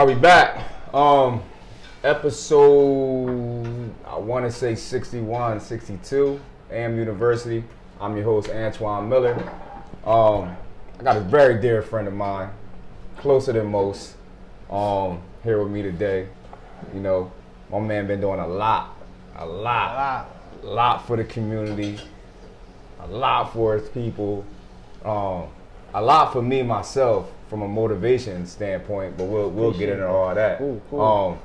Are we back? Episode, I want to say 61, 62, A.M.University. I'm your host, Antoine Miller. I got a very dear friend of mine, closer than most, here with me today. You know, my man been doing a lot for the community, a lot for his people, a lot for me, myself, from a motivation standpoint, but we'll get into all that. Cool.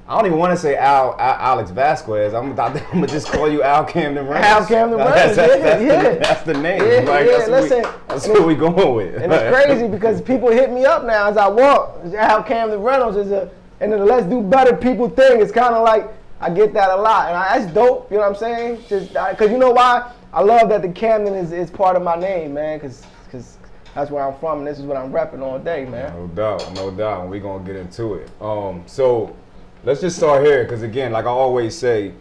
I don't even want to say Alex VAZQUEZ. I'm gonna just call you Al Camden Reynolds. Al Camden Reynolds, that's the name. That's what we going with. And it's crazy because people hit me up now as I walk. Al Camden Reynolds is and then the Let's Do Better People thing. It's kind of like I get that a lot, and that's dope. You know what I'm saying? Just because you know why? I love that the Camden is part of my name, man. Because that's where I'm from, and this is what I'm repping all day, man. No doubt, and we're gonna get into it. So let's just start here, because again, like I always say,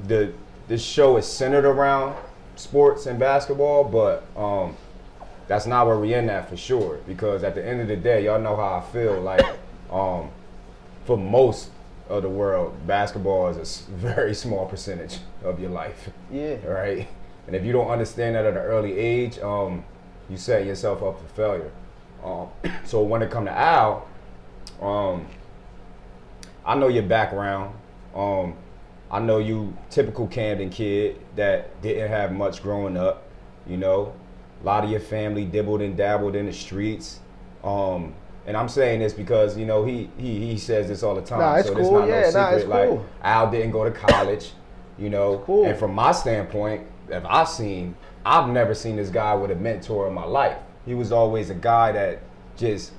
this show is centered around sports and basketball, but that's not where we're in at for sure. Because at the end of the day, y'all know how I feel. Like for most of the world, basketball is a very small percentage of your life. Yeah. Right. And if you don't understand that at an early age, you set yourself up for failure. So when it comes to Al, I know your background. I know you typical Camden kid that didn't have much growing up. You know, a lot of your family dibbled and dabbled in the streets. And I'm saying this because you know he says this all the time. Nah, it's so cool. It's not no secret. It's like cool. Al didn't go to college. You know, cool. And from my standpoint, I've never seen this guy with a mentor in my life. He was always a guy that just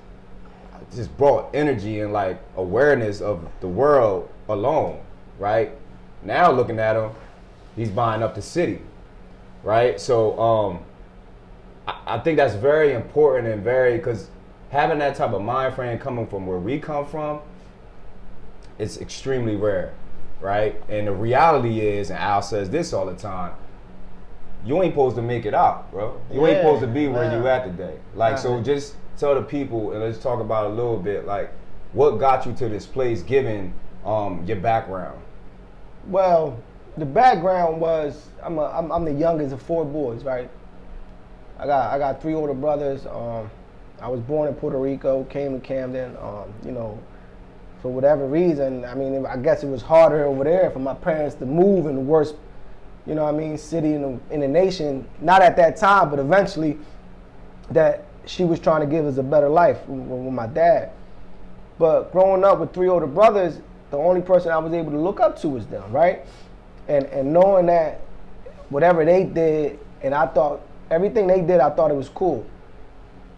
brought energy and like awareness of the world alone, right? Now looking at him, he's buying up the city, right? So I think that's very important and because having that type of mind frame coming from where we come from, it's extremely rare, right? And the reality is, and Al says this all the time, you ain't supposed to make it out, bro. You ain't supposed to be where you at today. Like, so just tell the people, and let's talk about it a little bit, like, what got you to this place, given your background? Well, the background was I'm the youngest of 4 boys, right? I got 3 older brothers. I was born in Puerto Rico, came to Camden. You know, for whatever reason, I mean, I guess it was harder over there for my parents to move in the worst, you know what I mean, city in the nation. Not at that time, but eventually, that she was trying to give us a better life with my dad. But growing up with 3 older brothers, the only person I was able to look up to was them, right? And knowing that whatever they did, and I thought everything they did, I thought it was cool.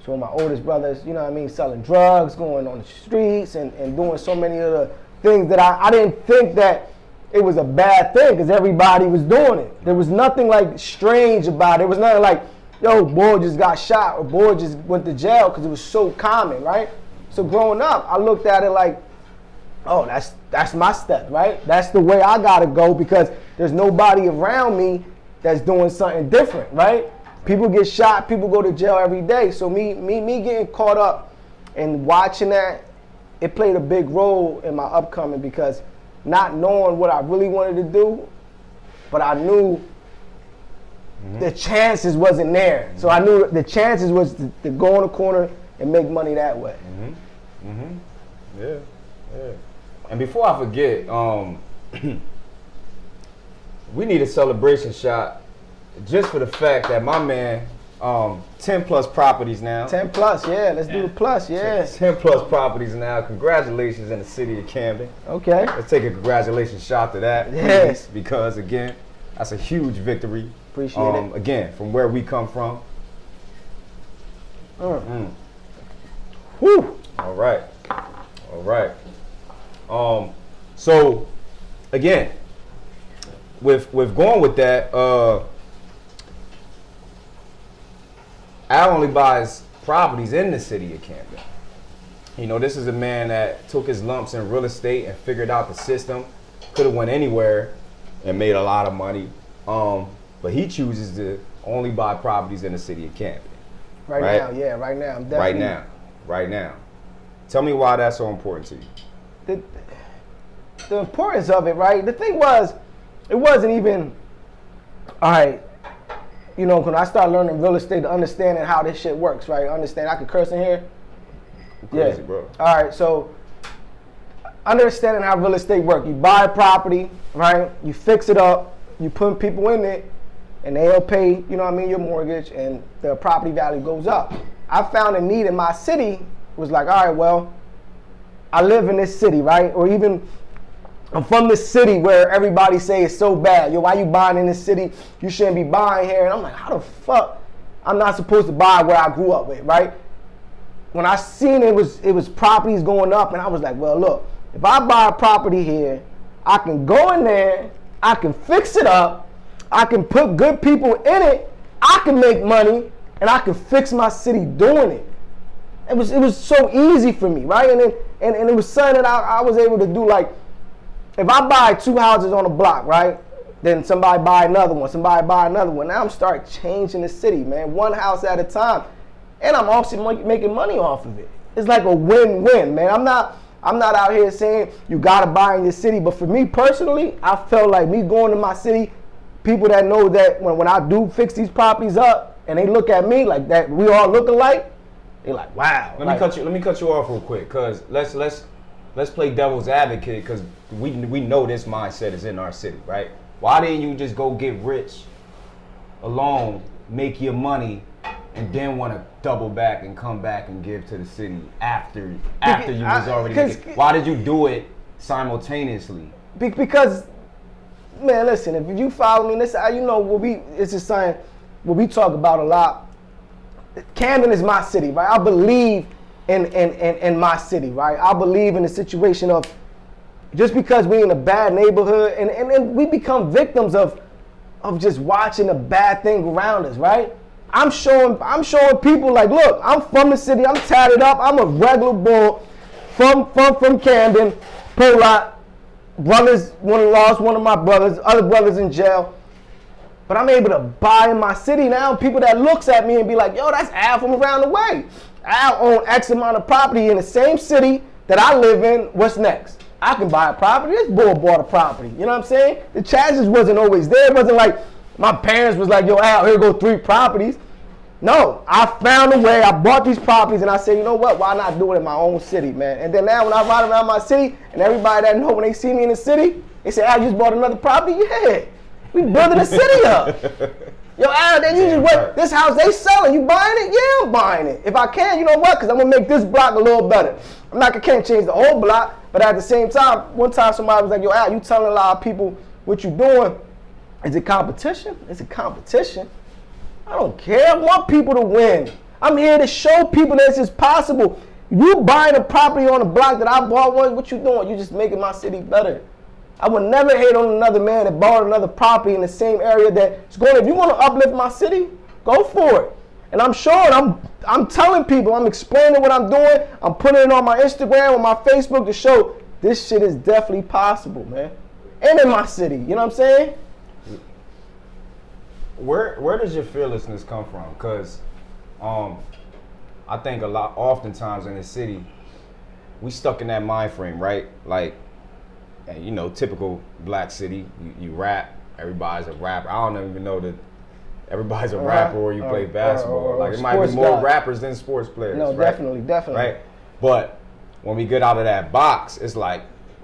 So my oldest brothers, you know what I mean, selling drugs, going on the streets, and doing so many other things that I didn't think that it was a bad thing because everybody was doing it. There was nothing like strange about it. It was nothing like, yo, boy just got shot or boy just went to jail, because it was so common, right? So growing up, I looked at it like, oh, that's my step, right? That's the way I gotta go, because there's nobody around me that's doing something different, right? People get shot, people go to jail every day. So me getting caught up and watching that, it played a big role in my upcoming, because not knowing what I really wanted to do, but I knew the chances wasn't there. So I knew the chances was to go in the corner and make money that way. Yeah. And before I forget, we need a celebration shot just for the fact that my man, 10 plus properties now. 10 plus, yeah. Let's do the plus, yeah. 10 plus properties now. Congratulations in the city of Camden. Okay. Let's take a congratulations shot to that, yes, please, because again, that's a huge victory. Appreciate it. Again, from where we come from. Whew. All right. So again, with going with that, Al only buys properties in the city of Camden. You know, this is a man that took his lumps in real estate and figured out the system. Could have went anywhere and made a lot of money. But he chooses to only buy properties in the city of Camden. Right now, yeah, right now. I'm definitely Right now. Tell me why that's so important to you. The importance of it, right? The thing was, it wasn't even, all right, you know, when I started learning real estate, understanding how this shit works, right? Understand, I can curse in here? Crazy, yeah. bro. All right, so understanding how real estate works. You buy a property, right? You fix it up, you put people in it, and they'll pay, you know what I mean, your mortgage, and the property value goes up. I found a need in my city, was like, all right, well, I live in this city, right? Or even I'm from this city where everybody say it's so bad. Yo, why you buying in this city? You shouldn't be buying here. And I'm like, how the fuck? I'm not supposed to buy where I grew up with, right? When I seen it was properties going up, and I was like, well, look, if I buy a property here, I can go in there, I can fix it up, I can put good people in it, I can make money, and I can fix my city doing it. It was so easy for me, right? And it was something that I was able to do. Like, if I buy 2 houses on a block, right? Then somebody buy another one, somebody buy another one. Now I'm starting changing the city, man, 1 house at a time. And I'm also making money off of it. It's like a win-win, man. I'm not out here saying you gotta buy in your city, but for me personally, I felt like me going to my city, people that know that when I do fix these properties up and they look at me like that, we all look alike, they're like, wow. Let me cut you off real quick, cause let's play devil's advocate, because we know this mindset is in our city, right? Why didn't you just go get rich alone, make your money, and then want to double back and come back and give to the city after you was already making? Why did you do it simultaneously? Because, man, listen, if you follow me, listen, you know, it's just something what we talk about a lot. Camden is my city, right? I believe in my city, right? I believe in the situation of just because we in a bad neighborhood and we become victims of just watching a bad thing around us, right? I'm showing people like, look, I'm from the city, I'm tatted up, I'm a regular bull from Camden, Polot, brothers, lost one of my brothers, other brothers in jail. But I'm able to buy in my city now. People that looks at me and be like, yo, that's Al from around the way. Al own X amount of property in the same city that I live in. What's next? I can buy a property. This boy bought a property. You know what I'm saying? The chances wasn't always there. It wasn't like my parents was like, yo, Al, here go 3 properties. No, I found a way. I bought these properties and I said, you know what? Why not do it in my own city, man? And then now when I ride around my city and everybody that know when they see me in the city, they say, Al, you just bought another property? Yeah. We building the city up. Yo, Al, then you just wait. This house they selling. You buying it? Yeah, I'm buying it. If I can, you know what? Because I'm gonna make this block a little better. Can't change the whole block, but at the same time, one time somebody was like, yo, Al, you telling a lot of people what you doing. Is it competition? It's a competition. I don't care. I want people to win. I'm here to show people that this is possible. You buying a property on a block that I bought one, what you doing? You just making my city better. I would never hate on another man that bought another property in the same area that's going. If you want to uplift my city, go for it. And I'm showing, I'm telling people, I'm explaining what I'm doing. I'm putting it on my Instagram, on my Facebook to show this shit is definitely possible, man. And in my city, you know what I'm saying? Where does your fearlessness come from? Because I think oftentimes in the city, we stuck in that mind frame, right? Like, and you know, typical black city, you rap, everybody's a rapper. I don't even know that everybody's a rapper or you play basketball. Like, it might be more rappers than sports players. No, right? definitely. Right? But when we get out of that box, it's like,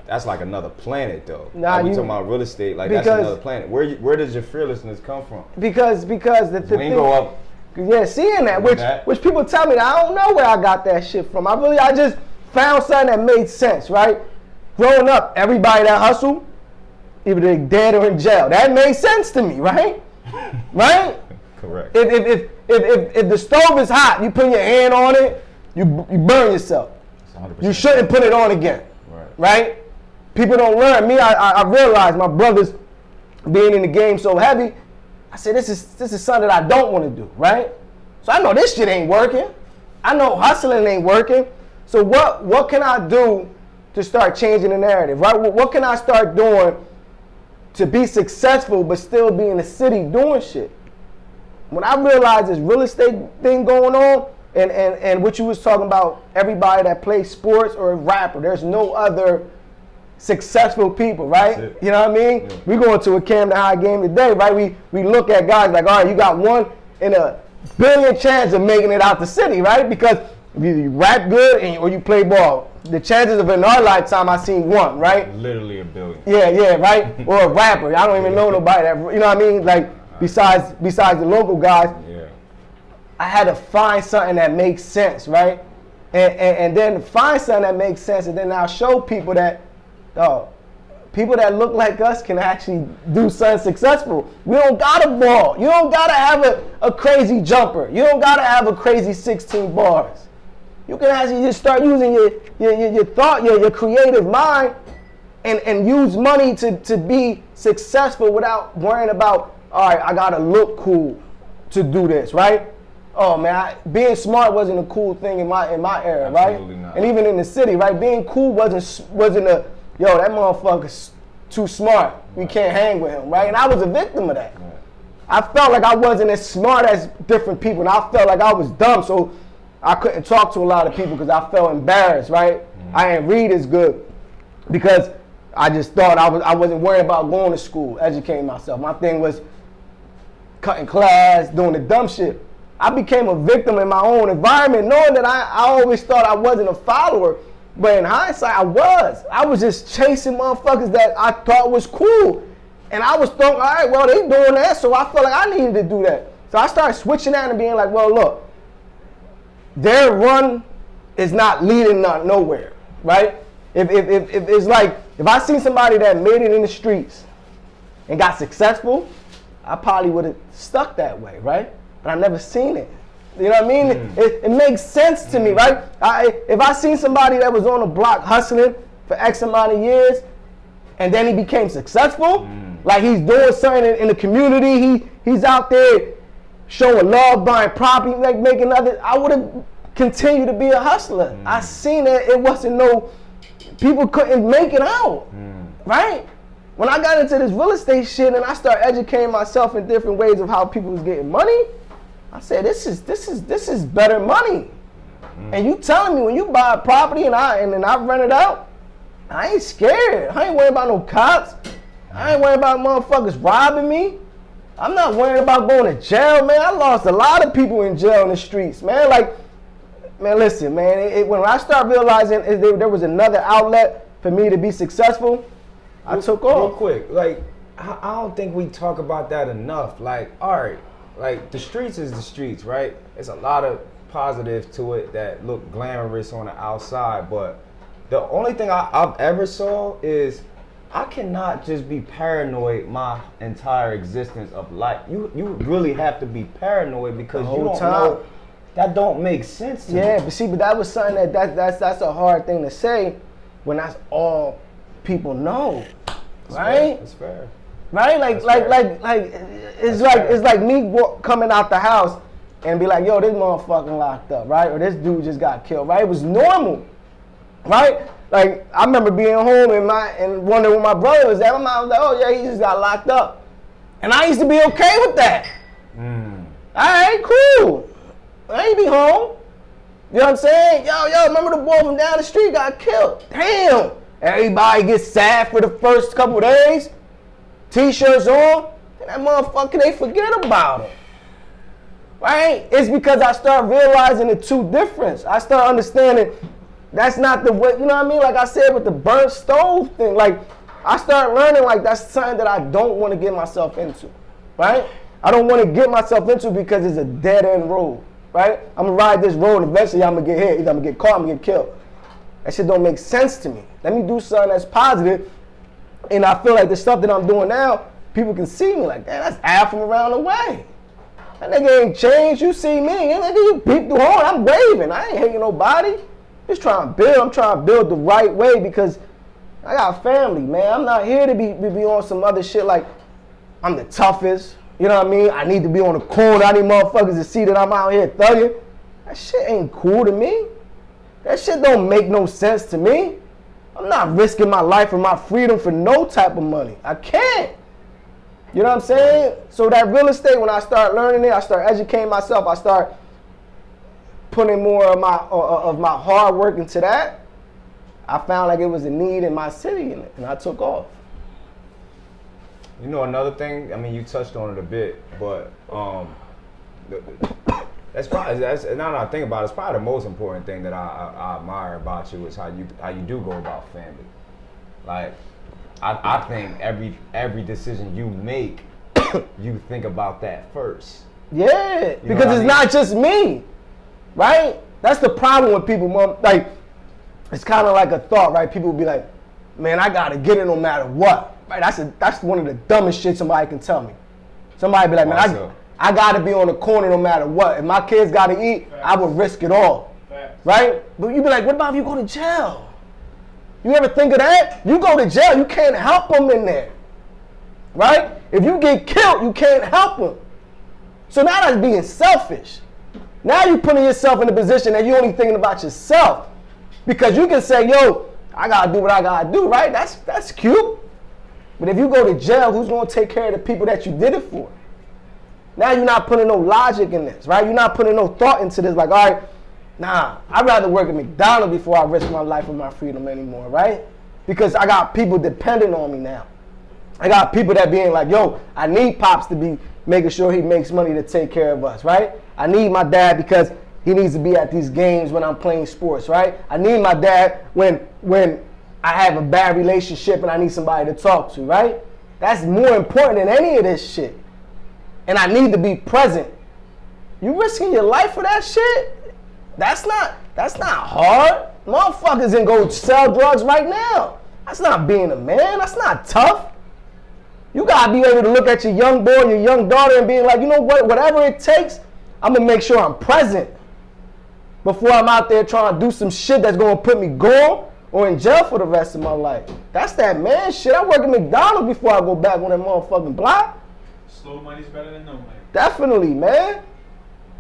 that's like another planet, though. Nah, like we talking about real estate, like that's another planet. Where does your fearlessness come from? Because the thing, go up. Yeah, seeing that, which people tell me that I don't know where I got that shit from. I just found something that made sense, right? Growing up, everybody that hustle, either they dead or in jail. That made sense to me, right? Right? Correct. If the stove is hot, you put your hand on it, you burn yourself. You shouldn't put it on again, right? People don't learn. Me, I realized my brothers being in the game so heavy, I said, this is something that I don't want to do, right? So I know this shit ain't working. I know hustling ain't working. So what can I do to start changing the narrative, right? What can I start doing to be successful but still be in the city doing shit? When I realized this real estate thing going on, And what you was talking about, everybody that plays sports or a rapper, there's no other successful people, right? You know what I mean? Yeah. We going to a Camden High game today, right? We look at guys like, all right, you got 1 in a billion chance of making it out the city, right? Because if you rap good or you play ball, the chances of in our lifetime, I seen 1, right? Literally a billion. Yeah, right? Or a rapper. I don't even know nobody that, you know what I mean? Like, besides the local guys. Yeah. I had to find something that makes sense, right? And then find something that makes sense, and then I'll show people that, people that look like us can actually do something successful. We don't gotta ball. You don't gotta have a crazy jumper. You don't gotta have a crazy 16 bars. You can actually just start using your thought, your creative mind, and use money to be successful without worrying about, all right, I gotta look cool to do this, right? Oh man, being smart wasn't a cool thing in my era, Absolutely right? Not. And even in the city, right? Being cool wasn't a, yo, that motherfucker's too smart. We can't hang with him, right? And I was a victim of that. Right. I felt like I wasn't as smart as different people, and I felt like I was dumb, so I couldn't talk to a lot of people because I felt embarrassed, right? I didn't read as good because I just thought I wasn't worried about going to school, educating myself. My thing was cutting class, doing the dumb shit. I became a victim in my own environment, knowing that I always thought I wasn't a follower. But in hindsight, I was. I was just chasing motherfuckers that I thought was cool. And I was thinking, all right, well, they doing that, so I felt like I needed to do that. So I started switching that and being like, well, look, their run is not leading nowhere, right? If it's like, if I seen somebody that made it in the streets and got successful, I probably would have stuck that way, right? But I never seen it. You know what I mean? It makes sense to me, right? If I seen somebody that was on the block hustling for X amount of years, and then he became successful, like he's doing something in the community, he's out there showing love, buying property, like making other, I would have continued to be a hustler. I seen it wasn't people couldn't make it out, right? When I got into this real estate shit and I started educating myself in different ways of how people was getting money, I said, this is better money. And you telling me when you buy a property and then I rent it out, I ain't scared. I ain't worried about no cops. I ain't worried about motherfuckers robbing me. I'm not worried about going to jail, man. I lost a lot of people in jail in the streets, man. Like, man, listen, man. When I started realizing there was another outlet for me to be successful, I took off. Real quick, like, I don't think we talk about that enough. Like, all right, like the streets is the streets, right? There's a lot of positives to it that look glamorous on the outside, but the only thing I've ever saw is I cannot just be paranoid my entire existence of life. You really have to be paranoid because you don't know. That don't make sense to me. Yeah, but that was something that's a hard thing to say when that's all people know, right? That's fair. Right? It's like me coming out the house and be like, yo, this motherfucking locked up, right? Or this dude just got killed, right? It was normal, right? Like, I remember being home and wondering where my brother was at. My mom was like, oh yeah, he just got locked up. And I used to be okay with that. All right, cool. I ain't be home. You know what I'm saying? Yo, remember the boy from down the street got killed? Damn. Everybody gets sad for the first couple of days. T-shirts on. And that motherfucker, they forget about it. Right? It's because I start realizing the two difference. I start understanding that's not the way, you know what I mean? Like I said with the burnt stove thing, like I start learning like that's something that I don't want to get myself into, right? I don't want to get myself into because it's a dead end road, right? I'm gonna ride this road and eventually I'm gonna get hit. Either I'm gonna get caught, I'm gonna get killed. That shit don't make sense to me. Let me do something that's positive, and I feel like the stuff that I'm doing now, people can see me like, damn, that's Al from around the way. That nigga ain't changed. You see me, nigga, you peep the horn, I'm waving. I ain't hating nobody. Just trying to build. I'm trying to build the right way because I got family, man. I'm not here to be on some other shit like I'm the toughest. You know what I mean? I need to be on the corner. I need motherfuckers to see that I'm out here thugging. That shit ain't cool to me. That shit don't make no sense to me. I'm not risking my life and my freedom for no type of money. I can't. You know what I'm saying? So that real estate, when I start learning it, I start educating myself, I start putting more of my hard work into that, I found like it was a need in my city, and I took off. You know, another thing, I mean, you touched on it a bit, but that's probably, now that I think about it, it's probably the most important thing that I admire about you is how you do go about family. Like, I think every decision you make, you think about that first. Yeah, because it's not just me, right? That's the problem with people, Mom. Like, it's kind of like a thought, right? People will be like, man, I gotta get it no matter what. Right? That's one of the dumbest shit somebody can tell me. Somebody be like, man, I gotta be on the corner no matter what. If my kids gotta eat, I would risk it all. Right? But you be like, what about if you go to jail? You ever think of that? You go to jail, you can't help them in there. Right? If you get killed, you can't help them. So now that's being selfish. Now you're putting yourself in a position that you're only thinking about yourself. Because you can say, yo, I gotta do what I gotta do, right? That's cute. But if you go to jail, who's gonna take care of the people that you did it for? Now you're not putting no logic in this, right? You're not putting no thought into this, like, all right, nah, I'd rather work at McDonald's before I risk my life and my freedom anymore, right? Because I got people depending on me now. I got people that being like, yo, I need Pops to be making sure he makes money to take care of us, right? I need my dad because he needs to be at these games when I'm playing sports, right? I need my dad when I have a bad relationship and I need somebody to talk to, right? That's more important than any of this shit. And I need to be present. You risking your life for that shit? That's not hard. Motherfuckers can go sell drugs right now. That's not being a man. That's not tough. You gotta be able to look at your young boy, your young daughter, and be like, you know what, whatever it takes, I'm gonna make sure I'm present before I'm out there trying to do some shit that's gonna put me gone or in jail for the rest of my life. That's that man shit. I work at McDonald's before I go back on that motherfucking block. Slow money's better than no money. Definitely, man.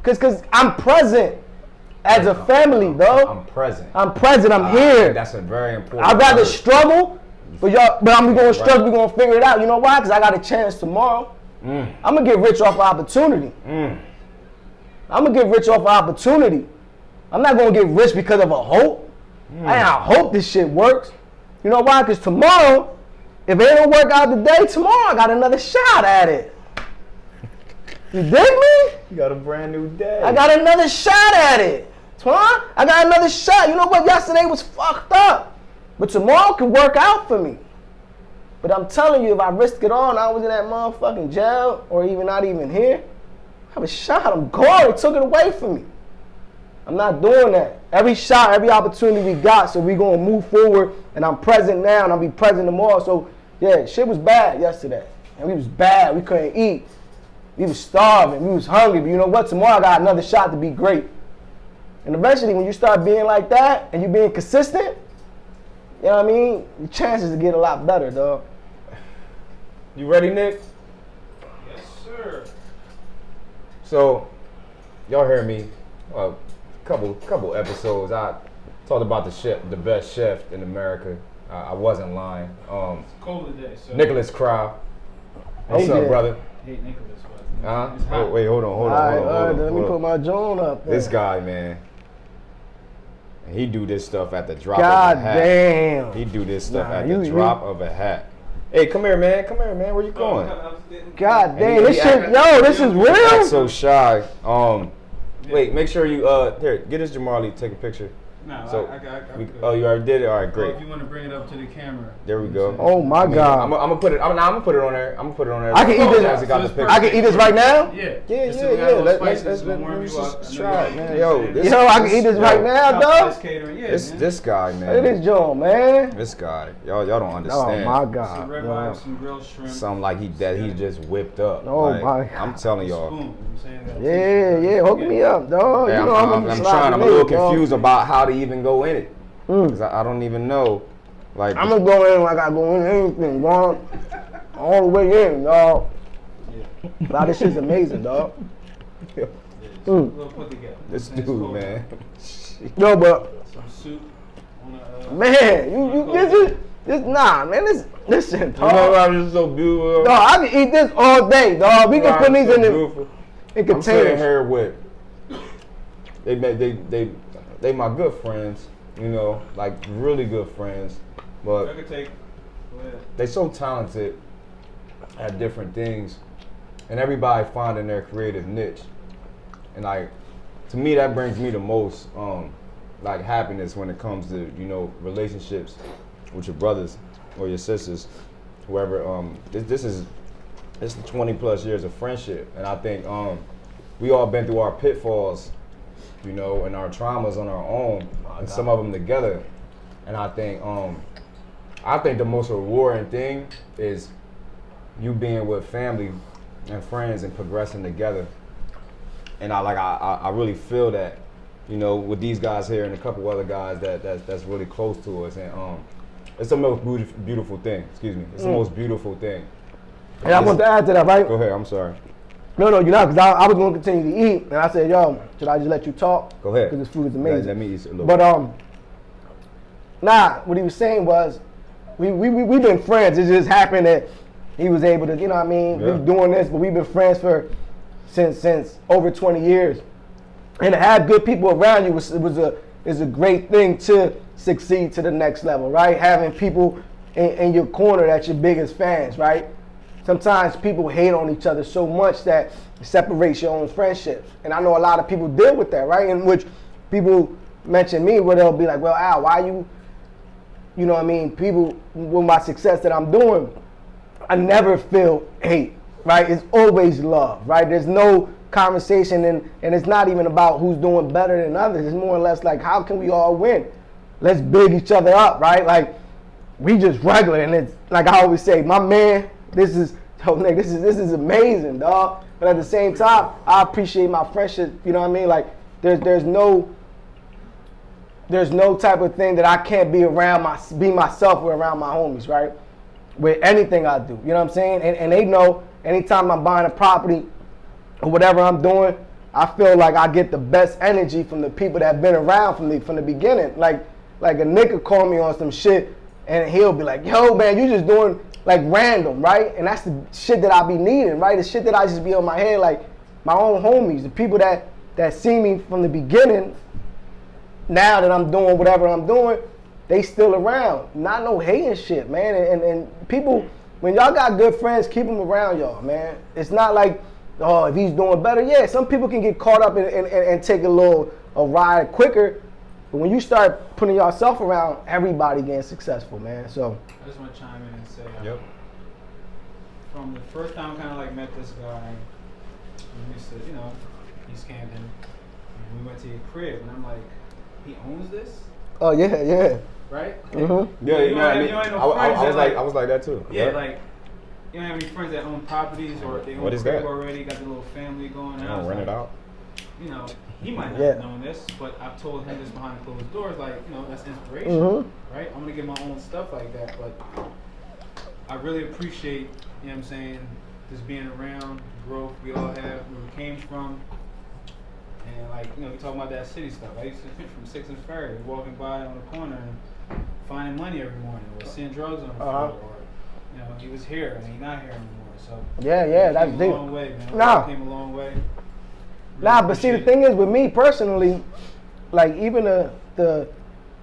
Cause I'm present as a family, though. I'm present. I'm here. That's a very important I'd rather word. struggle, but I'm gonna struggle. We're gonna figure it out. You know why? Cause I got a chance tomorrow. I'm gonna get rich off opportunity. I'm gonna get rich off opportunity. I'm not gonna get rich because of a hope. I hope this shit works. You know why? Cause tomorrow, if it don't work out today, tomorrow I got another shot at it. You dig me? You got a brand new day. I got another shot at it. Twan, I got another shot. You know what? Yesterday was fucked up. But tomorrow can work out for me. But I'm telling you, if I risk it all and I was in that motherfucking jail or even not even here, I have a shot. I'm gone. They took it away from me. I'm not doing that. Every shot, every opportunity we got, so we going to move forward. And I'm present now and I'll be present tomorrow. So, yeah, shit was bad yesterday. And we was bad. We couldn't eat. We was starving, we was hungry, but you know what? Tomorrow I got another shot to be great. And eventually when you start being like that and you being consistent, you know what I mean? Your chances to get a lot better, dog. You ready, Nick? Yes, sir. So, y'all heard me a couple episodes. I talked about the best chef in America. I wasn't lying. It's cold today, so. Nicholas Crow. What's up, brother? I hate Nicholas. Oh, wait, hold on. Let me put my Joan up there. This guy, man, he do this stuff at the drop God of a hat. Damn. He do this stuff at the drop of a hat. Hey, come here, man. Where you going? God damn, this shit, this is real? I'm so shy. Wait, make sure you, here, get us Jamali, take a picture. No, so I oh, you already did it? All right, great. Well, if you want to bring it up to the camera. There we go. Oh my God. I'm gonna put it on there. I can eat this. I can eat this right now? Yeah. Yeah. Let's just try it, man. Yo, I can eat this right now, dog. This guy, man. Look at this Joan, man. This guy. Y'all don't understand. Oh my God. Some ribeye, some grilled shrimp. Something like he just whipped up. Oh like, my God. I'm telling y'all. Yeah, hook me up, dog. Hey, you know I'm trying. I'm a little confused about how to even go in it. Cause I don't even know. Like I'm gonna go in like I go in anything, dog. All the way in, dog. Wow, this shit's amazing, dog. We'll put together. This dude, man. Yo, but some soup. Man, you nah, man, listen, dog. You know why this is so beautiful? Dog, I can eat this all day, dog. We can put these in containers. I'm sitting here with they my good friends, you know, like really good friends. But I could take. Go ahead. they so talented at different things, and everybody finding their creative niche. And like, to me, that brings me the most like happiness when it comes to, you know, relationships with your brothers or your sisters, whoever. This is 20 plus years of friendship, and I think we all been through our pitfalls, you know, and our traumas on our own, and some of them together. And I think the most rewarding thing is you being with family and friends and progressing together. And I really feel that, you know, with these guys here and a couple other guys that's really close to us, and it's the most beautiful thing. Excuse me, it's the most beautiful thing. And I want to add to that, right? Go ahead. I'm sorry. No, you're not, because I was going to continue to eat, and I said, yo, should I just let you talk? Go ahead. Because this food is amazing. Let me eat a little. But what he was saying was, we've been friends. It just happened that he was able to, you know what I mean? Yeah. We've doing this, but we've been friends since over 20 years. And to have good people around you is a great thing to succeed to the next level, right? Having people in your corner that's your biggest fans, right? Sometimes people hate on each other so much that it separates your own friendships. And I know a lot of people deal with that, right? In which people mention me where they'll be like, well, Al, why you know what I mean? People, with my success that I'm doing, I never feel hate, right? It's always love, right? There's no conversation, and it's not even about who's doing better than others. It's more or less like, how can we all win? Let's big each other up, right? Like, we just regular, and it's like I always say, my man, this is amazing, dog. But at the same time, I appreciate my friendship. You know what I mean? Like, there's no type of thing that I can't be myself around my homies, right? With anything I do, you know what I'm saying? And they know anytime I'm buying a property or whatever I'm doing, I feel like I get the best energy from the people that have been around from the beginning. Like a nigga call me on some shit, and he'll be like, yo, man, you just doing like random, right? And that's the shit that I be needing, right? The shit that I just be on my head, like my own homies, the people that see me from the beginning. Now that I'm doing whatever I'm doing, they still around. Not no hating shit, man. And people, when y'all got good friends, keep them around y'all, man. It's not like, oh, if he's doing better. Yeah, some people can get caught up and take a ride quicker. But when you start putting yourself around, everybody getting successful, man. So I just want to chime in and say, Yep. from the first time I kind of like met this guy, we used to, you know, East Camden, and we went to your crib, and I'm like, he owns this, oh yeah. right? Mm-hmm. Yeah, you know what I mean? You don't have no friends that, I was like that too. Yeah, Yep. like, you don't have any friends that own properties or they own What a is crib that? already, got the little family going. You And I don't was rent it like, out. you know, he might not Yeah. have known this, but I've told him this behind closed doors, like, you know, that's inspiration, Mm-hmm. right? I'm gonna get my own stuff like that, but I really appreciate, you know what I'm saying, just being around, growth we all have, where we came from, and like, you know, we talking about that city stuff. I used to fit from 6th and Ferry, walking by on the corner and finding money every morning, or seeing drugs on the floor, or, you know, he was here and he's not here anymore, so. Yeah, that's came deep. a long way, man. Nah. Came a long way. But see, the thing is with me personally, like even the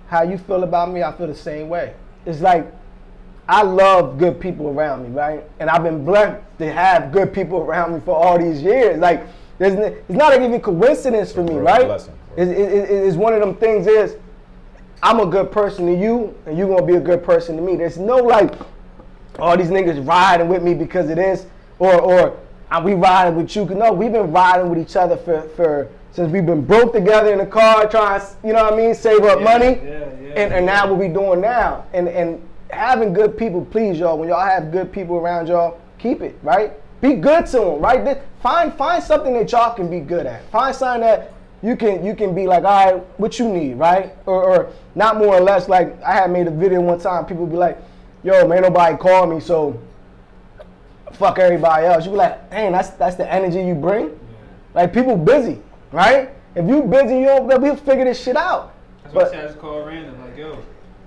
how you feel about me, I feel the same way. It's like I love good people around me, right? And I've been blessed to have good people around me for all these years. Like it's not even coincidence for me, right? Blessing. It's one of them things is I'm a good person to you, and you're gonna be a good person to me. There's no like, oh, these niggas riding with me because of this, or we riding with you. No, we've been riding with each other for since we've been broke together in the car trying, you know what I mean, save up money. And now what we doing now. And having good people, please, y'all, when y'all have good people around y'all, keep it, right? Be good to them, right? Find something that y'all can be good at. Find something that you can be like, all right, what you need, right? Or not more or less like I had made a video one time, people be like, yo, man, nobody call me, so fuck everybody else. You be like, dang, that's the energy you bring? Yeah. Like, people busy, right? If you busy, we'll figure this shit out. That's why I just call random, like, yo,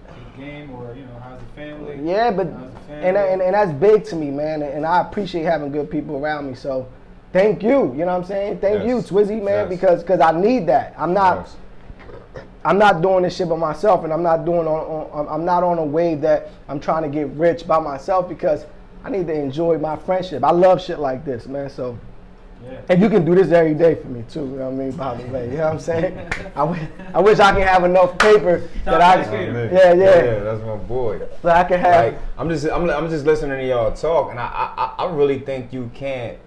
the game, or, you know, how's the family? Yeah, but, and that's big to me, man, and I appreciate having good people around me, so Thank you. You know what I'm saying? Thank you, Yes. Twizzy, man, Yes. because I need that. I'm not. Yes. I'm not doing this shit by myself, and I'm not doing I'm not on a wave that I'm trying to get rich by myself, because I need to enjoy my friendship. I love shit like this, man. So, Yeah. and you can do this every day for me too. You know what I mean? By the way, you know what I'm saying? I wish I can have enough paper that I Yeah, that's my boy. that I can have. Like, I'm just listening to y'all talk, and I really think you can't.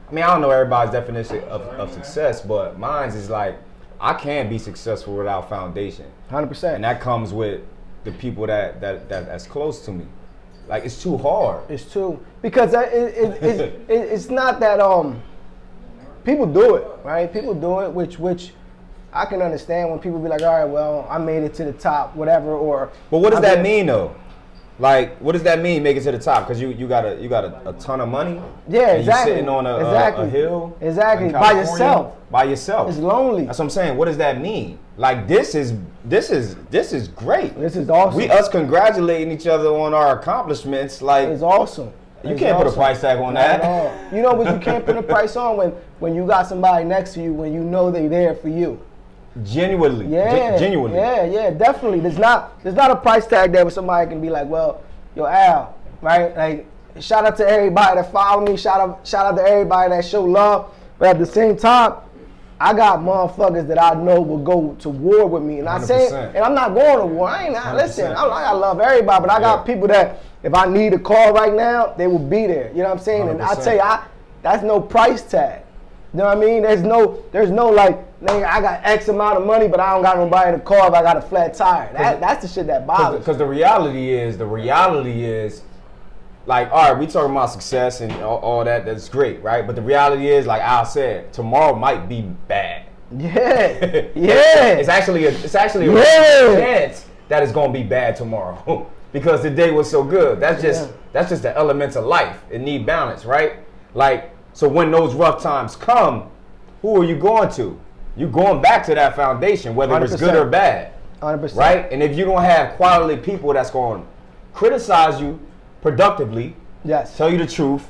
I mean, I don't know everybody's definition of success, but mine's is like, I can't be successful without foundation, 100%. and that comes with the people that's close to me. Like, it's too hard. It's too, because it's not that people do it, right? People do it, which I can understand when people be like, all right, well, I made it to the top, whatever, or. But what does I that mean- mean though? Like, what does that mean? Make it to the top? Because you got a ton of money. Yeah, and exactly. You sitting on a hill. Exactly. in By California yourself. By yourself. It's lonely. That's what I'm saying. What does that mean? Like, this is great. This is awesome. Us congratulating each other on our accomplishments. Like, It's awesome. you It's can't put a awesome. price tag on Not at that. all. You know, but you can't put a price on when you got somebody next to you, when you know they there for you. Genuinely. Yeah, Genuinely. Yeah, definitely. There's not a price tag there where somebody can be like, well, yo, Al, right? Like, shout out to everybody that follow me. Shout out to everybody that show love. But at the same time, I got motherfuckers that I know will go to war with me, and I say, 100%. and I'm not going to war. I ain't listen. 100%. I love everybody, but I got Yeah. people that if I need a call right now, they will be there. You know what I'm saying? And I 100%. tell you, that's no price tag. You know what I mean? There's no like, nigga, I got X amount of money, but I don't got nobody to call if I got a flat tire. That's the shit that bothers. Because the reality is, like, all right, we talking about success and all that. That's great, right? But the reality is, like Al said, tomorrow might be bad. Yeah, yeah. It's actually a Yeah. chance that it's gonna be bad tomorrow because the day was so good. That's just the elements of life. It need balance, right? Like, so when those rough times come, who are you going to? You're going back to that foundation, whether it's good 100%. or bad. 100%. Right? And if you don't have quality people that's going to criticize you productively, Yes. tell you the truth,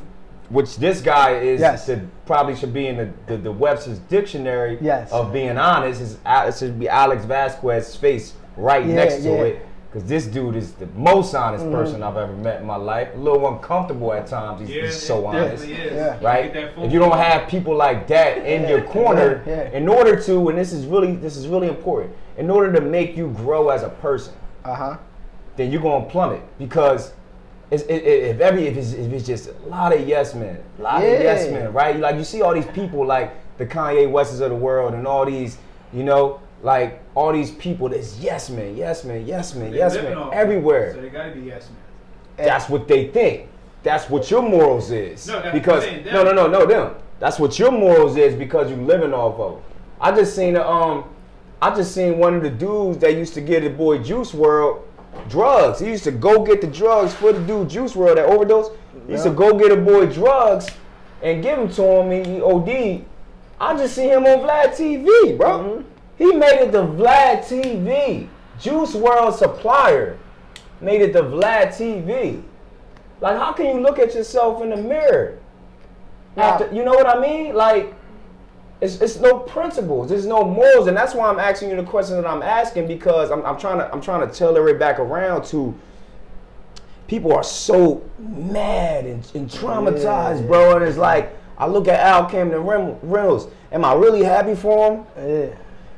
which this guy is Yes. probably should be in the Webster's dictionary Yes. of being honest. It should be Alex Vasquez's face right next to it. Because this dude is the most honest person I've ever met in my life. A little uncomfortable at times. He's so honest. Yeah. Right? If you don't have people like that in your corner, Yeah. in order to, and this is really important, in order to make you grow as a person, then you're gonna plummet because if it's just a lot of yes men, right? Like, you see all these people like the Kanye Wests of the world and all these, like all these people that's yes men everywhere. So they gotta be yes men. That's what they think. That's what your morals is. No, that's because what I'm saying, no, them. That's what your morals is because you living off of. I just seen one of the dudes that used to get the boy Juice WRLD drugs. He used to go get the drugs for the dude Juice WRLD that overdose. He used to go get a boy drugs and give them to him. He OD'd. I just see him on Vlad TV, bro. He made it to Vlad TV. Juice WRLD supplier made it to Vlad TV. Like, how can you look at yourself in the mirror? After, you know what I mean? Like, it's no principles, there's no morals, and that's why I'm asking you the question that I'm asking, because I'm trying to tailor it back around to people are so mad and traumatized, bro. And it's like, I look at Al Camden Reynolds. Am I really happy for him? Yeah.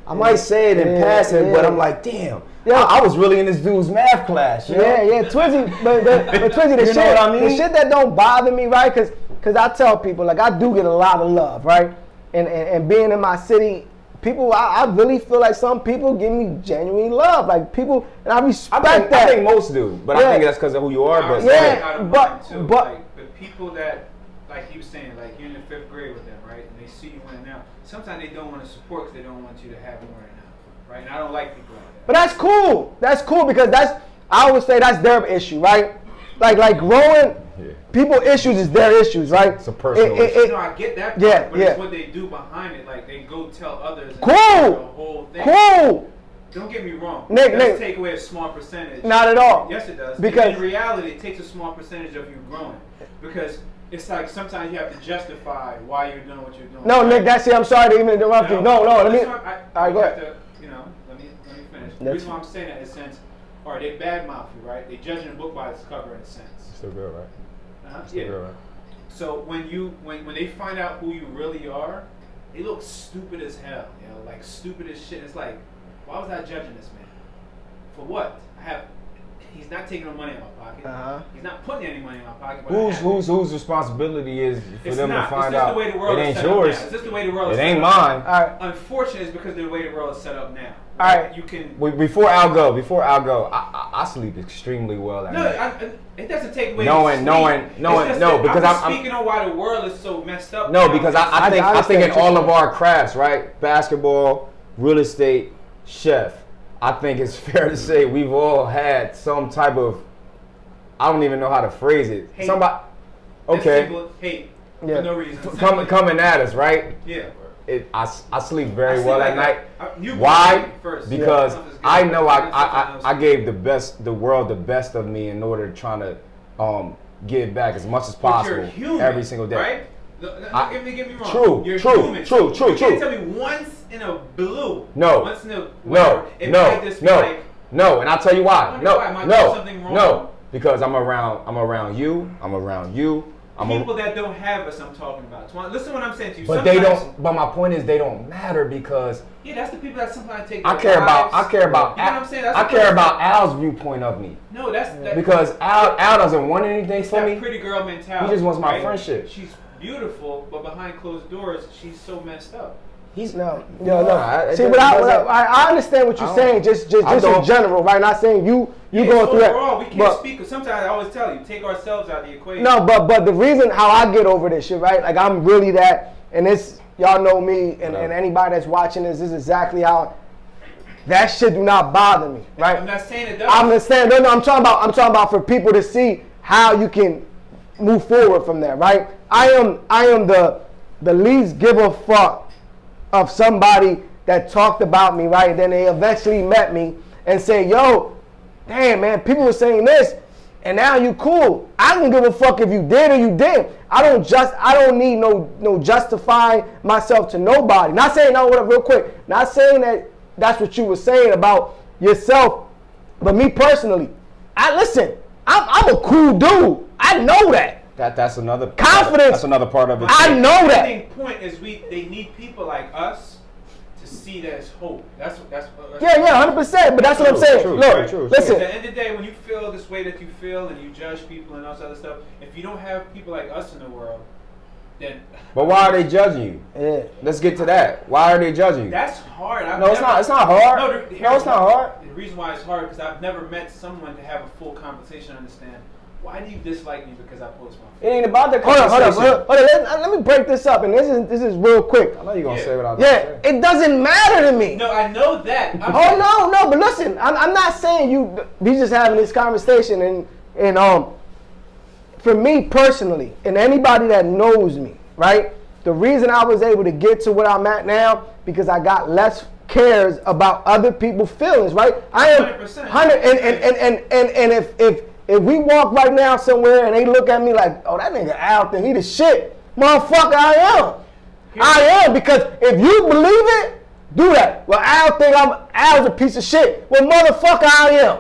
I might say it in passing, but I'm like, damn. I was really in this dude's math class. You know? Yeah, Twizzy, but Twizzy, You know what I mean? the shit that don't bother me, right? Because I tell people, like, I do get a lot of love, right? And being in my city, people, I really feel like some people give me genuine love, like people, and I respect that. I think most do, but I think that's because of who you are. But but like, the people that, like he was saying, like you're in the 5th grade with them, right? And they see you winning now. Sometimes they don't want to support because they don't want you to have more right now, right? And I don't like people like that. But that's cool. That's cool because I always say that's their issue, right? Like growing, people issues is their issues, right? It's a personal issue. No, I get that part, but it's what they do behind it. Like, they go tell others. And Cool. the whole thing. Cool. Don't get me wrong. Nick, it does Nick. take away a small percentage. Not at all. Yes, it does. Because in reality, it takes a small percentage of you growing. Because it's like sometimes you have to justify why you're doing what you're doing. No, Nick, that's it. I'm sorry to even interrupt you. No, let me. All right, go ahead. Let me finish. The reason why I'm saying that is since, all right, they badmouth you, right? They judging a book by its cover in a sense. Still good, right? Yeah. Good, right? So when they find out who you really are, they look stupid as hell, like stupid as shit. It's like, why was I judging this man? For what? He's not taking no money out of my pocket. He's not putting any money in my pocket. Whose responsibility is for them to find out? It ain't yours. It's just the way the world is set up. It ain't mine. All right. Unfortunately, it's because of the way the world is set up now. All right. You can. Before Al go, I sleep extremely well at night. It doesn't take away. Because I'm speaking on why the world is so messed up. No, because I think in all of our crafts, right? Basketball, real estate, chef. I think it's fair to say we've all had some type of, I don't even know how to phrase it. Hate. Somebody, okay. Hate for no reason. Coming at us, right? Yeah. I sleep very well at night. Why? Because I know I gave the world the best of me in order to try to give back as much as possible every single day. Right? Don't get me wrong. True. You can't tell me once in a blue. Once in a whatever, No, and I'll tell you why. Something wrong? No, because I'm around you. People that don't have us, I'm talking about. Listen to what I'm saying to you. But they don't. But my point is, they don't matter because. Yeah, that's the people that sometimes take. I care about. You know what I'm saying? I care about Al's viewpoint of me. No, that's because Al doesn't want anything from me. Pretty girl mentality. He just wants my friendship. She's beautiful, but behind closed doors, she's so messed up. No. See, I understand what you're saying, just in general, right? Not saying you going through that. We can't speak. Sometimes I always tell you, take ourselves out of the equation. No, but the reason how I get over this shit, right? Like I'm really that, and this y'all know me, and anybody that's watching this is exactly how. That shit do not bother me, right? I'm not saying it does. I'm not saying no. I'm talking about for people to see how you can move forward from there, right? I am the least give a fuck of somebody that talked about me, right? Then they eventually met me and say, yo, damn, man, people were saying this, and now you cool. I don't give a fuck if you did or you didn't. I don't need no justifying myself to nobody. Not saying, no, whatever, real quick. Not saying that that's what you were saying about yourself, but me personally, I'm a cool dude. I know that. That's another confidence. That's another part of it. I know that. The point is they need people like us to see that it's hope. That's 100%. But that's what I'm saying. Look, listen. At the end of the day, when you feel this way that you feel and you judge people and all this other stuff, if you don't have people like us in the world, then. But why are they judging you? Yeah. Let's get to that. Why are they judging you? That's hard. It's not hard. No, it's not hard. The reason why it's hard because I've never met someone to have a full conversation and understand. Why do you dislike me because I post my face? It ain't about the conversation. Hold on. Let me break this up, and this is real quick. I know you're gonna say what I was gonna say. It doesn't matter to me. No, I know that. No, but listen, I'm not saying we just having this conversation, and for me personally, and anybody that knows me, right? The reason I was able to get to where I'm at now because I got less cares about other people's feelings, right? I am 100%. And if we walk right now somewhere and they look at me like, oh, that nigga Al think he the shit, motherfucker, I am. Because if you believe it, do that. Well, Al think Al's a piece of shit. Well, motherfucker, I am.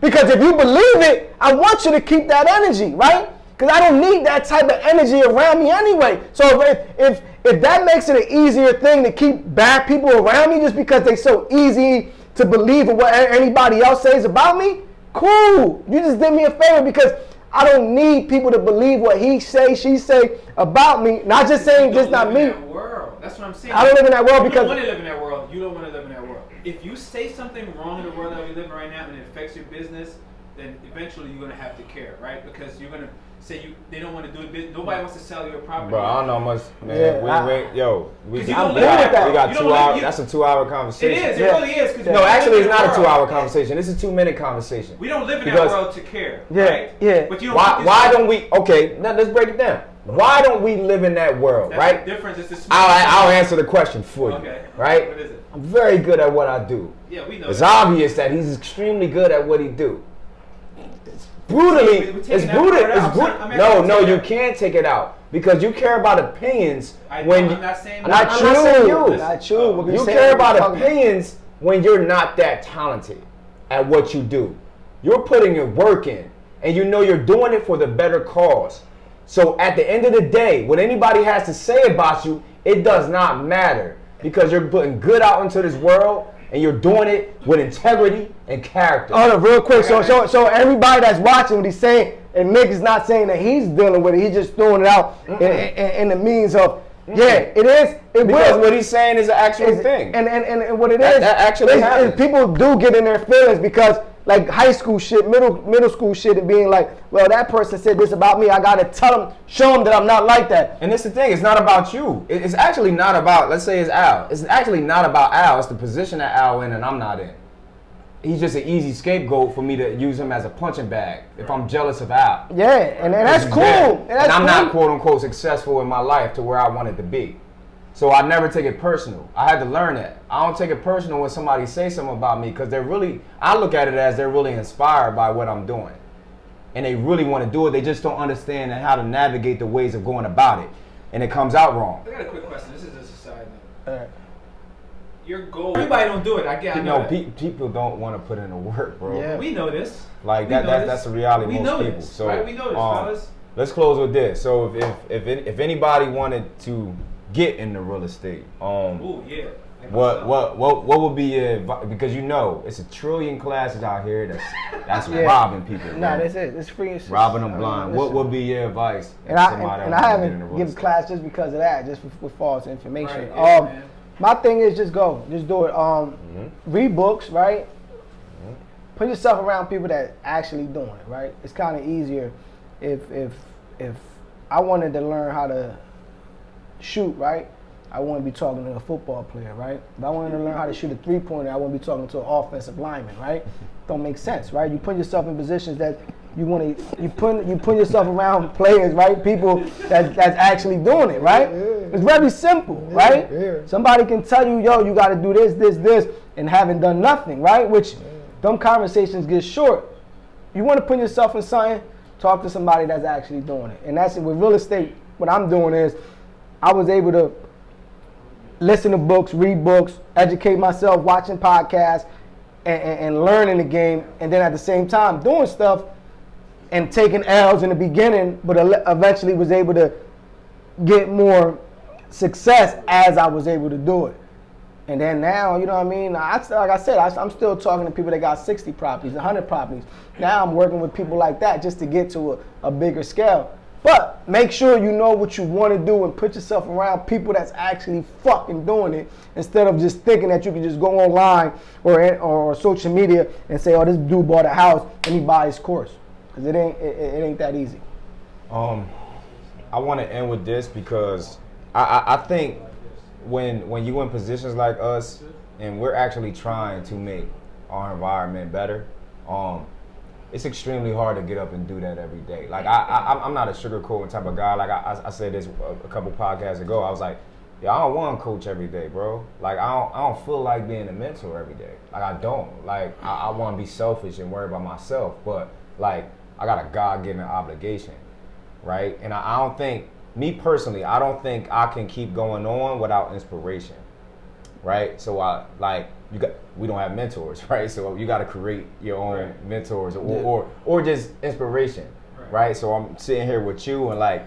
Because if you believe it, I want you to keep that energy, right? Because I don't need that type of energy around me anyway. So if that makes it an easier thing to keep bad people around me just because they so easy to believe in what anybody else says about me, cool. You just did me a favor because I don't need people to believe what he say, she say about me. Not just saying just not me. That's what I'm saying. I don't live in that world because you don't want to live in that world. You don't want to live in that world. If you say something wrong in the world that we live in right now and it affects your business, then eventually you're gonna have to care, right? Because you're gonna say they don't want to do it. Nobody wants to sell your property. Bro, I don't know much, man. We got 2 hours. That's a 2 hour conversation. It is. It really is. No, actually, it's not a 2 hour conversation. It's a 2 minute conversation. We don't live in that world to care, right? Yeah. But you don't. Why don't we? Okay, now let's break it down. Why don't we live in that world, right? The difference is the I'll answer the question for you. Okay. Right? What is it? I'm very good at what I do. Yeah, we know. It's obvious that he's extremely good at what he do. brutally. We're It's taking that brutal. part out. It's brutal. I'm actually No, taking you that. can't take it out because you care about opinions I'm when not saying I'm that. not saying you. Not you. What we You saying care is about talking- opinions when you're not that talented at what you do. You're putting your work in, and you know you're doing it for the better cause. So at the end of the day, what anybody has to say about you, it does not matter because you're putting good out into this world, and you're doing it with integrity and character. Oh, no, real quick. So everybody that's watching what he's saying, and Nick is not saying that he's dealing with it. He's just throwing it out in the means of, yeah, it is. It Because will. what he's saying is an actual thing. And what it is, That actually happens. people do get in their feelings because like high school shit, middle school shit, and being like, well, that person said this about me. I gotta tell them, show them that I'm not like that. And it's the thing, it's not about you. It's actually not about, let's say it's Al. It's actually not about Al. It's the position that Al in and I'm not in. He's just an easy scapegoat for me to use him as a punching bag if I'm jealous of Al. Yeah, and that's cool. And I'm not quote unquote successful in my life to where I wanted to be. So I never take it personal. I had to learn that. I don't take it personal when somebody says something about me because I look at it as they're really inspired by what I'm doing. And they really want to do it. They just don't understand how to navigate the ways of going about it. And it comes out wrong. I got a quick question. This is just a side note. Alright. Your goal. Everybody don't do it. I know that. People don't want to put in the work, bro. Yeah. We know this. Like We know this. that's the reality We of know most people. this, So right? We know this, fellas. let's close with this. So if anybody wanted to get into real estate, Ooh, yeah. Like what would be your advice? Because you know it's a trillion classes out here that's Yeah. robbing people. Nah, bro. that's it. It's free. It's Robbing them I mean, blind. listen. What would be your advice? And if I somebody and wanted I to get into haven't real given estate? class just because of that, just with false information. Right, yeah, man. My thing is just go, just do it. Read books, right? Put yourself around people that actually doing it, right? It's kind of easier if I wanted to learn how to shoot, right? I want to be talking to a football player, right? If I wanted to learn how to shoot a three-pointer, I want to be talking to an offensive lineman, right? Don't make sense, right? You put yourself in positions that you want to. You put yourself around players, right? People that's actually doing it, right? It's very simple, right? Somebody can tell you, yo, you got to do this, and haven't done nothing, right? Which them conversations get short. You want to put yourself in something, talk to somebody that's actually doing it, and that's it. With real estate, what I'm doing is, I was able to listen to books, read books, educate myself, watching podcasts, and learning the game, and then at the same time doing stuff and taking L's in the beginning, but eventually was able to get more success as I was able to do it. And then now, you know what I mean? Like I said, I'm still talking to people that got 60 properties, 100 properties. Now I'm working with people like that just to get to a bigger scale. But make sure you know what you want to do and put yourself around people that's actually fucking doing it instead of just thinking that you can just go online or social media and say, oh, this dude bought a house and he buy his course. Because it ain't that easy. I want to end with this because I think when you in positions like us and we're actually trying to make our environment better, it's extremely hard to get up and do that every day. Like I'm not a sugarcoating type of guy. Like I said this a couple podcasts ago. I was like, yeah, I don't want to coach every day, bro. Like I don't feel like being a mentor every day. Like I don't. Like I want to be selfish and worry about myself. But like I got a God-given obligation, right? And I don't think, me personally, I don't think I can keep going on without inspiration, right? So we don't have mentors, right? So you got to create your own mentors or just inspiration, right? So I'm sitting here with you and like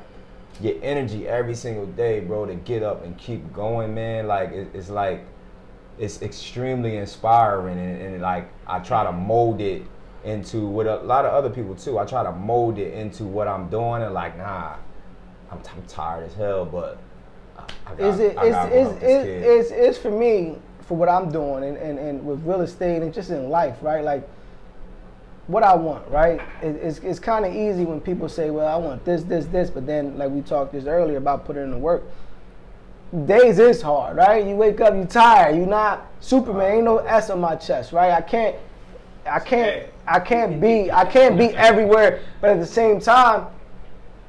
your energy every single day, bro, to get up and keep going, man. Like it's extremely inspiring and like I try to mold it into what a lot of other people too. I try to mold it into what I'm doing and like, nah, I'm tired as hell, but it's for me, for what I'm doing and with real estate and just in life, right? Like what I want, right? It's kind of easy when people say, well, I want this, but then like we talked this earlier about putting in the work. Days is hard, right? You wake up, you tired, you not Superman, ain't no S on my chest, right? I can't be everywhere, but at the same time,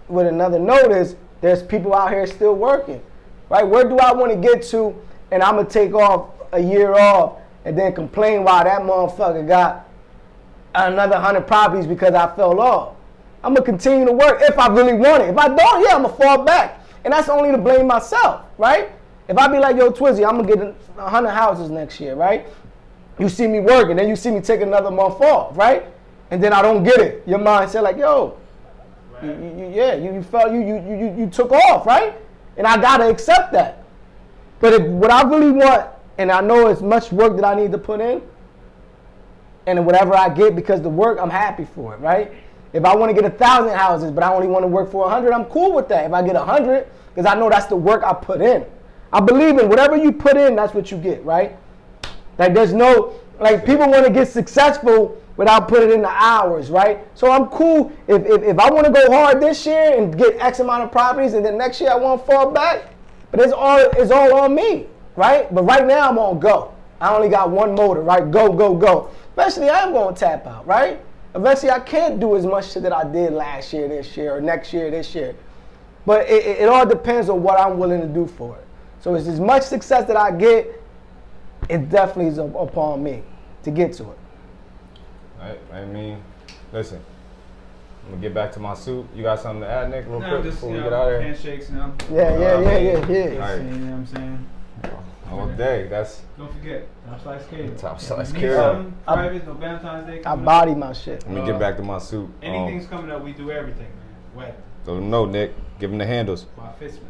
with another note is there's people out here still working, right? Where do I want to get to? And I'm gonna take off a year off and then complain why that motherfucker got another 100 properties because I fell off. I'm gonna continue to work if I really want it. If I don't, yeah, I'm gonna fall back. And that's only to blame myself, right? If I be like, yo, Twizzy, I'm gonna get 100 houses next year, right? You see me working, then you see me take another month off, right? And then I don't get it. Your mind said like, yo, you took off, right? And I gotta accept that. But if what I really want, and I know it's much work that I need to put in, and whatever I get because the work, I'm happy for it, right? If I want to get 1,000 houses, but I only want to work for 100, I'm cool with that. If I get 100, because I know that's the work I put in. I believe in whatever you put in, that's what you get, right? Like there's no, like people want to get successful without putting in the hours, right? So I'm cool if I want to go hard this year and get X amount of properties, and then next year I want to fall back, but it's all on me, right? But right now I'm on go. I only got one motor, right? Go, go, go. Eventually I'm going to tap out, right? Eventually I can't do as much shit that I did last year, this year, or next year, this year. But it all depends on what I'm willing to do for it. So it's as much success that I get, it definitely is upon me to get to it. I mean, listen, I'm gonna get back to my suit. You got something to add, Nick, real quick just, before we get out of here? Handshakes, you know. Yeah. All right. You know what I'm saying? All day, that's Don't forget, Top Slice Catering. Top Slice Need Catering. something private, no Valentine's Day I coming body up. my shit. Let me get back to my suit. Anything's coming up, we do everything, man. Wet. So no, Nick, give him the handles. By Fistmas.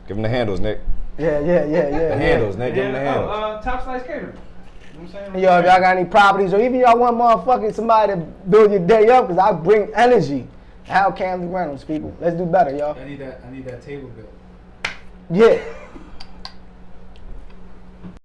Give him the handles, Nick. Yeah. The handles, Nick. Give him the handles. Top Slice Catering. You know what I'm saying? Yo, if y'all got any properties, or even y'all want motherfucking somebody to build your day up, because I bring energy. How CAMDEN Reynolds, people. Let's do better, y'all. I need that table built. Yeah.